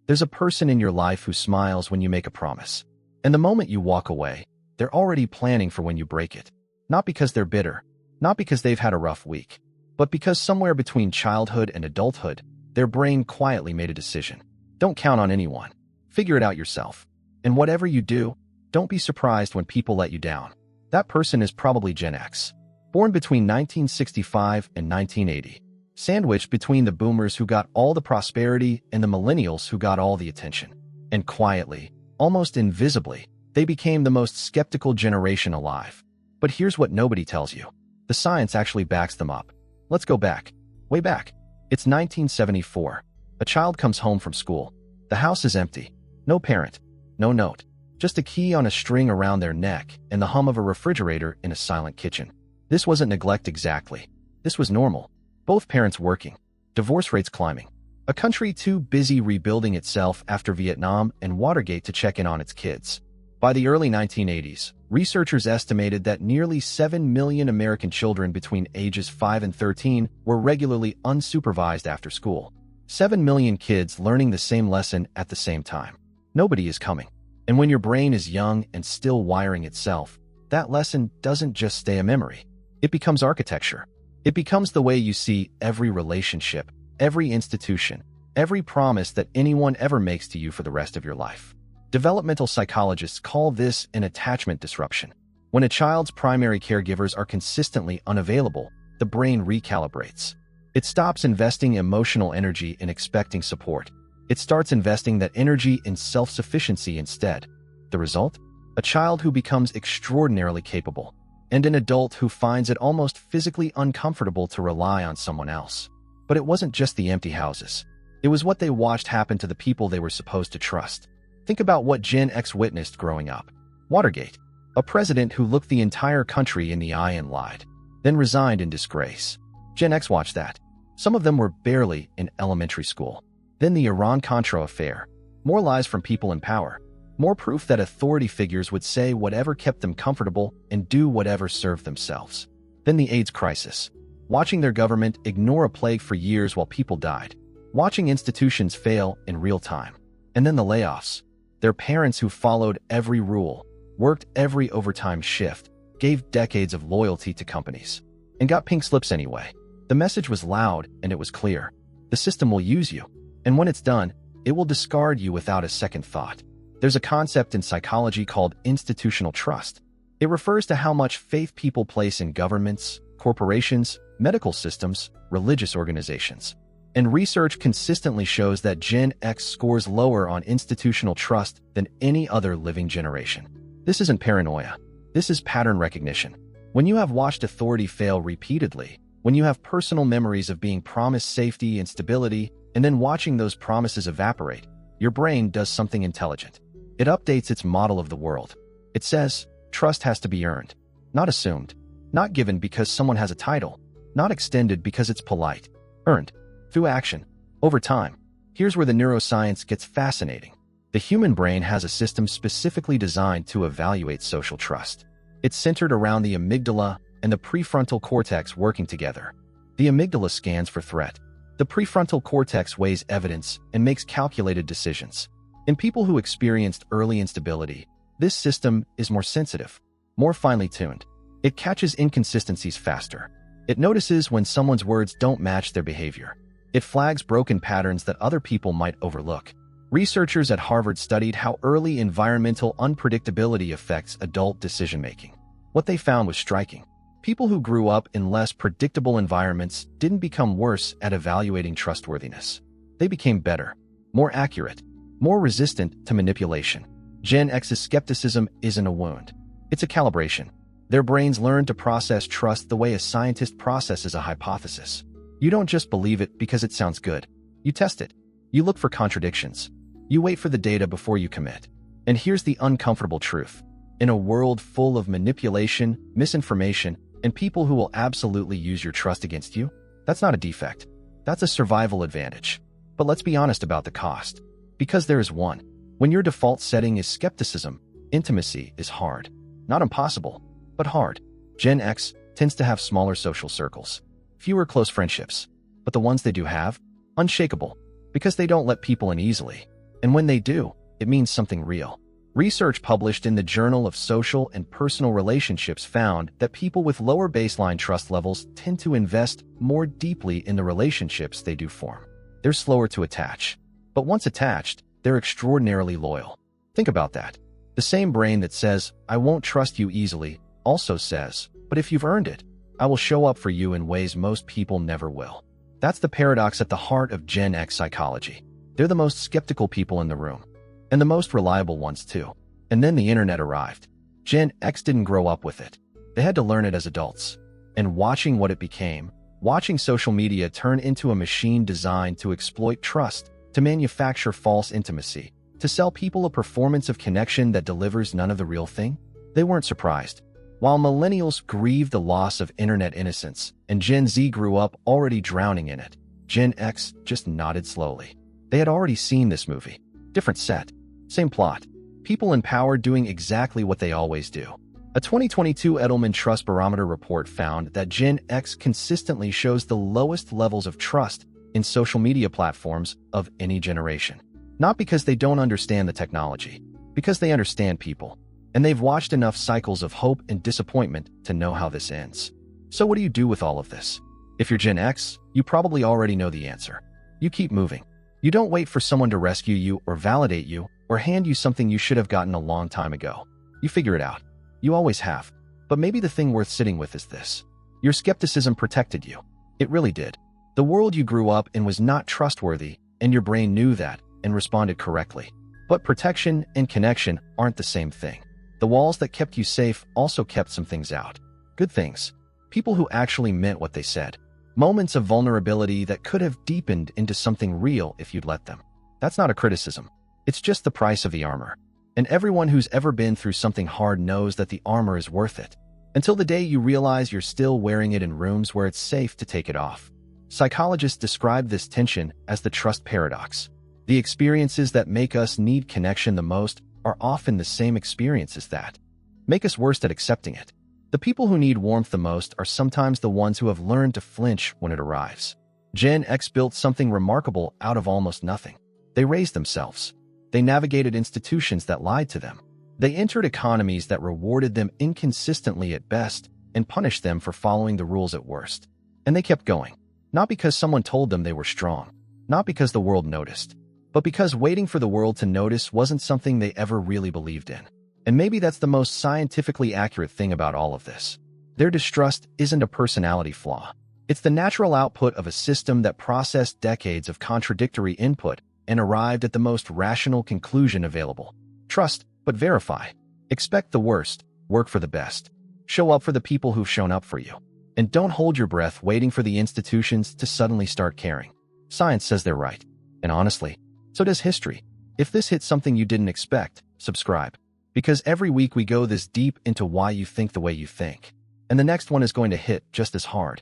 There's a person in your life who smiles when you make a promise. And the moment you walk away, they're already planning for when you break it. Not because they're bitter, not because they've had a rough week, but because somewhere between childhood and adulthood, their brain quietly made a decision. Don't count on anyone. Figure it out yourself. And whatever you do, don't be surprised when people let you down. That person is probably Gen X, born between 1965 and 1980, sandwiched between the boomers who got all the prosperity and the millennials who got all the attention. And quietly, almost invisibly, they became the most skeptical generation alive. But here's what nobody tells you. The science actually backs them up. Let's go back. Way back. It's 1974. A child comes home from school. The house is empty. No parent. No note. Just a key on a string around their neck and the hum of a refrigerator in a silent kitchen. This wasn't neglect exactly. This was normal. Both parents working. Divorce rates climbing. A country too busy rebuilding itself after Vietnam and Watergate to check in on its kids. By the early 1980s, researchers estimated that nearly 7 million American children between ages 5 and 13 were regularly unsupervised after school. 7 million kids learning the same lesson at the same time. Nobody is coming. And when your brain is young and still wiring itself, that lesson doesn't just stay a memory. It becomes architecture. It becomes the way you see every relationship, every institution, every promise that anyone ever makes to you for the rest of your life. Developmental psychologists call this an attachment disruption. When a child's primary caregivers are consistently unavailable, the brain recalibrates. It stops investing emotional energy in expecting support. It starts investing that energy in self-sufficiency instead. The result? A child who becomes extraordinarily capable, and an adult who finds it almost physically uncomfortable to rely on someone else. But it wasn't just the empty houses. It was what they watched happen to the people they were supposed to trust. Think about what Gen X witnessed growing up. Watergate, a president who looked the entire country in the eye and lied, then resigned in disgrace. Gen X watched that. Some of them were barely in elementary school. Then the Iran-Contra affair. More lies from people in power. More proof that authority figures would say whatever kept them comfortable and do whatever served themselves. Then the AIDS crisis. Watching their government ignore a plague for years while people died. Watching institutions fail in real time. And then the layoffs. Their parents who followed every rule, worked every overtime shift, gave decades of loyalty to companies, and got pink slips anyway. The message was loud and it was clear. The system will use you, and when it's done, it will discard you without a second thought. There's a concept in psychology called institutional trust. It refers to how much faith people place in governments, corporations, medical systems, religious organizations. And research consistently shows that Gen X scores lower on institutional trust than any other living generation. This isn't paranoia. This is pattern recognition. When you have watched authority fail repeatedly, when you have personal memories of being promised safety and stability, and then watching those promises evaporate, your brain does something intelligent. It updates its model of the world. It says, trust has to be earned, not assumed, not given because someone has a title, not extended because it's polite, earned. Through action, over time. Here's where the neuroscience gets fascinating. The human brain has a system specifically designed to evaluate social trust. It's centered around the amygdala and the prefrontal cortex working together. The amygdala scans for threat. The prefrontal cortex weighs evidence and makes calculated decisions. In people who experienced early instability, this system is more sensitive, more finely tuned. It catches inconsistencies faster. It notices when someone's words don't match their behavior. It flags broken patterns that other people might overlook. Researchers at Harvard studied how early environmental unpredictability affects adult decision-making. What they found was striking. People who grew up in less predictable environments didn't become worse at evaluating trustworthiness. They became better, more accurate, more resistant to manipulation. Gen X's skepticism isn't a wound. It's a calibration. Their brains learn to process trust the way a scientist processes a hypothesis. You don't just believe it because it sounds good. You test it. You look for contradictions. You wait for the data before you commit. And here's the uncomfortable truth. In a world full of manipulation, misinformation, and people who will absolutely use your trust against you, that's not a defect. That's a survival advantage. But let's be honest about the cost. Because there is one. When your default setting is skepticism, intimacy is hard. Not impossible, but hard. Gen X tends to have smaller social circles. Fewer close friendships, but the ones they do have, unshakable, because they don't let people in easily. And when they do, it means something real. Research published in the Journal of Social and Personal Relationships found that people with lower baseline trust levels tend to invest more deeply in the relationships they do form. They're slower to attach. But once attached, they're extraordinarily loyal. Think about that. The same brain that says, "I won't trust you easily," also says, "But if you've earned it, I will show up for you in ways most people never will." That's the paradox at the heart of Gen X psychology. They're the most skeptical people in the room. And the most reliable ones too. And then the internet arrived. Gen X didn't grow up with it. They had to learn it as adults. And watching what it became, watching social media turn into a machine designed to exploit trust, to manufacture false intimacy, to sell people a performance of connection that delivers none of the real thing, they weren't surprised. While millennials grieved the loss of internet innocence, and Gen Z grew up already drowning in it, Gen X just nodded slowly. They had already seen this movie. Different set. Same plot. People in power doing exactly what they always do. A 2022 Edelman Trust Barometer report found that Gen X consistently shows the lowest levels of trust in social media platforms of any generation. Not because they don't understand the technology, because they understand people. And they've watched enough cycles of hope and disappointment to know how this ends. So what do you do with all of this? If you're Gen X, you probably already know the answer. You keep moving. You don't wait for someone to rescue you or validate you or hand you something you should have gotten a long time ago. You figure it out. You always have. But maybe the thing worth sitting with is this. Your skepticism protected you. It really did. The world you grew up in was not trustworthy, and your brain knew that and responded correctly. But protection and connection aren't the same thing. The walls that kept you safe also kept some things out. Good things. People who actually meant what they said. Moments of vulnerability that could have deepened into something real if you'd let them. That's not a criticism. It's just the price of the armor. And everyone who's ever been through something hard knows that the armor is worth it. Until the day you realize you're still wearing it in rooms where it's safe to take it off. Psychologists describe this tension as the trust paradox. The experiences that make us need connection the most are often the same experiences that make us worst at accepting it. The people who need warmth the most are sometimes the ones who have learned to flinch when it arrives. Gen X built something remarkable out of almost nothing. They raised themselves. They navigated institutions that lied to them. They entered economies that rewarded them inconsistently at best and punished them for following the rules at worst. And they kept going. Not because someone told them they were strong. Not because the world noticed. But because waiting for the world to notice wasn't something they ever really believed in. And maybe that's the most scientifically accurate thing about all of this. Their distrust isn't a personality flaw. It's the natural output of a system that processed decades of contradictory input and arrived at the most rational conclusion available. Trust, but verify. Expect the worst, work for the best. Show up for the people who've shown up for you. And don't hold your breath waiting for the institutions to suddenly start caring. Science says they're right. And honestly, so does history. If this hits something you didn't expect, subscribe. Because every week we go this deep into why you think the way you think. And the next one is going to hit just as hard.